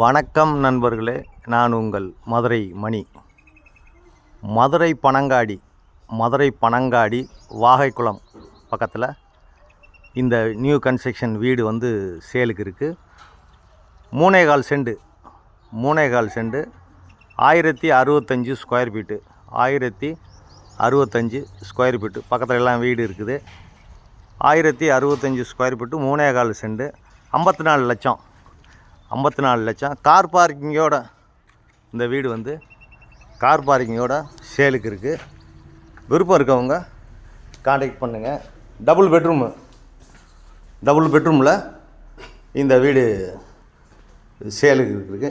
வணக்கம் நண்பர்களே, நான் உங்கள் மதுரை மணி. மதுரை பனங்காடி வாகைக்குளம் பக்கத்தில் இந்த நியூ கன்ஸ்ட்ரக்ஷன் வீடு வந்து சேலுக்கு இருக்குது. 3.25 cent 3.25 1065 square feet 1065 square feet பக்கத்தில் எல்லாம் வீடு இருக்குது. 1065 ஸ்கொயர் ஃபீட்டு 3.25 செண்டு 54 லட்சம். கார் பார்க்கிங்கோட இந்த வீடு வந்து கார் பார்க்கிங்கோட சேலுக்கு இருக்குது. விருப்பம் இருக்கவங்க கான்டாக்ட் பண்ணுங்கள். டபுள் பெட்ரூமில் இந்த வீடு சேலுக்கு இருக்குது.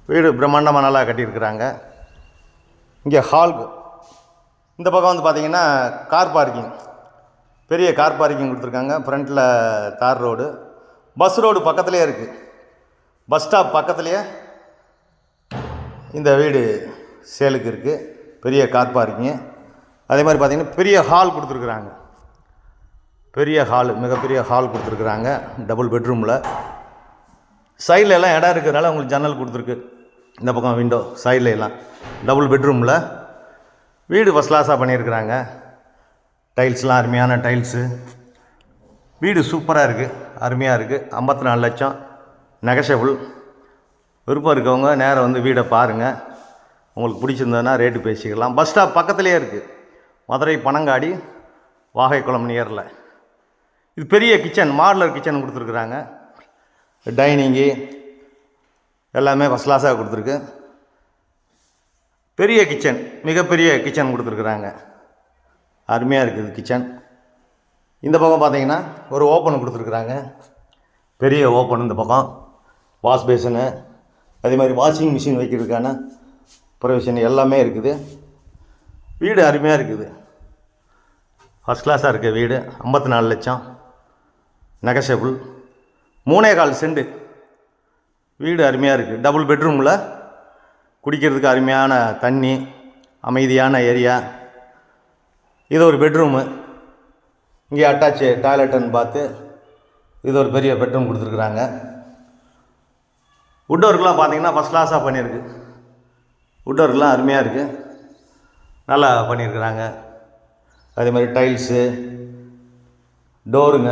வீடு பிரம்மாண்டமாக நல்லா கட்டியிருக்கிறாங்க. இங்கே ஹால், இந்த பக்கம் வந்து பார்த்திங்கன்னா கார் பார்க்கிங், பெரிய கார் பார்க்கிங் கொடுத்துருக்காங்க. ஃப்ரண்ட்டில் தார் ரோடு, பஸ் ரோடு பக்கத்துலேயே இருக்குது. பஸ் ஸ்டாப் பக்கத்துலேயே இந்த வீடு சேலுக்கு இருக்குது. பெரிய கார் பார்க்கிங்கு. அதே மாதிரி பார்த்திங்கன்னா பெரிய ஹால் கொடுத்துருக்குறாங்க. மிகப்பெரிய ஹால் கொடுத்துருக்குறாங்க. டபுள் பெட்ரூமில் சைடில் எல்லாம் இடம் இருக்கிறதுனால உங்களுக்கு ஜன்னல் கொடுத்துருக்கு. இந்த பக்கம் விண்டோ, சைடில் எல்லாம் டபுள் பெட்ரூமில் வீடு ஃபஸ்ட் கிளாஸாக பண்ணியிருக்கிறாங்க. டைல்ஸ்லாம் அருமையான டைல்ஸு. வீடு சூப்பராக இருக்குது, அருமையாக இருக்குது. 54 லட்சம் நெகஷபிள். விருப்பம் இருக்கவங்க நேரம் வந்து வீடை பாருங்கள். உங்களுக்கு பிடிச்சிருந்ததுன்னா ரேட்டு பேசிக்கலாம். பஸ் ஸ்டாப் பக்கத்துலேயே இருக்குது. மதுரை பனங்காடி வாகைக்குளம் நியரில். இது பெரிய கிச்சன், மாடுலர் கிச்சன் கொடுத்துருக்குறாங்க. டைனிங்கு எல்லாமே ஃபஸ்ட் கிளாஸாக கொடுத்துருக்கு. பெரிய கிச்சன், மிகப்பெரிய கிச்சன் கொடுத்துருக்குறாங்க. அருமையாக இருக்குது கிச்சன். இந்த பக்கம் பார்த்தீங்கன்னா ஒரு ஓப்பன் கொடுத்துருக்குறாங்க, பெரிய ஓப்பன். இந்த பக்கம் வாஷ் பேசனு, அதே மாதிரி வாஷிங் மிஷின் வைக்கிறதுக்கான ப்ரொவிஷன் எல்லாமே இருக்குது. வீடு அருமையாக இருக்குது, ஃபஸ்ட் கிளாஸாக இருக்குது வீடு. 54 லட்சம் நெகஷபிள். 3.25 செண்டு வீடு அருமையாக இருக்குது. டபுள் பெட்ரூமில் குடிக்கிறதுக்கு அருமையான தண்ணி, அமைதியான ஏரியா. இது ஒரு பெட்ரூமு. இங்கே அட்டாச்சு டாய்லெட்டுன்னு பார்த்து இது ஒரு பெரிய பெட்ரூம் கொடுத்துருக்குறாங்க. வுட் ஒர்க்லாம் பார்த்தீங்கன்னா ஃபஸ்ட் கிளாஸாக பண்ணியிருக்கு. வுட் ஒர்க்லாம் அருமையாக இருக்குது, நல்லா பண்ணியிருக்கிறாங்க. அதே மாதிரி டைல்ஸு, டோருங்க,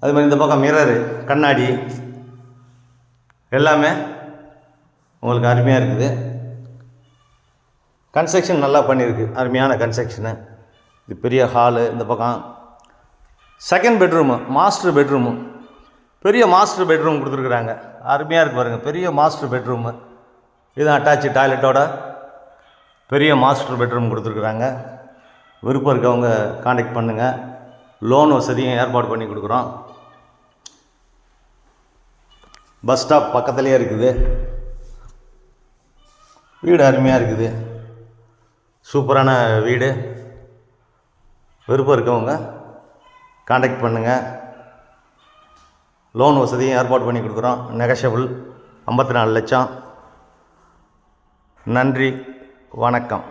அதே மாதிரி இந்த பக்கம் மிரரு, கண்ணாடி எல்லாமே உங்களுக்கு அருமையாக இருக்குது. கன்ஸ்ட்ரக்ஷன் நல்லா பண்ணியிருக்கு, அருமையான கன்ஸ்ட்ரக்ஷனு. இது பெரிய ஹாலு. இந்த பக்கம் செகண்ட் பெட்ரூமு, மாஸ்டர் பெட்ரூமு, பெரிய மாஸ்டர் பெட்ரூம் கொடுத்துருக்குறாங்க. அருமையாக இருக்குது பாருங்கள், பெரிய மாஸ்டர் பெட்ரூமு. இதுதான் அட்டாச்சு டாய்லெட்டோட பெரிய மாஸ்டர் பெட்ரூம் கொடுத்துருக்குறாங்க. விருப்பம் இருக்கவங்க கான்டாக்ட் பண்ணுங்கள். லோன் வசதியும் ஏற்பாடு பண்ணி கொடுக்குறோம். பஸ் ஸ்டாப் பக்கத்துலேயே இருக்குது. வீடு அருமையாக இருக்குது, சூப்பரான வீடு. விருப்பம் இருக்கவங்க கான்டாக்ட் பண்ணுங்கள். லோன் வசதியும் ஏற்பாடு பண்ணி கொடுக்குறோம். நெகஷபிள். 54 லட்சம். நன்றி, வணக்கம்.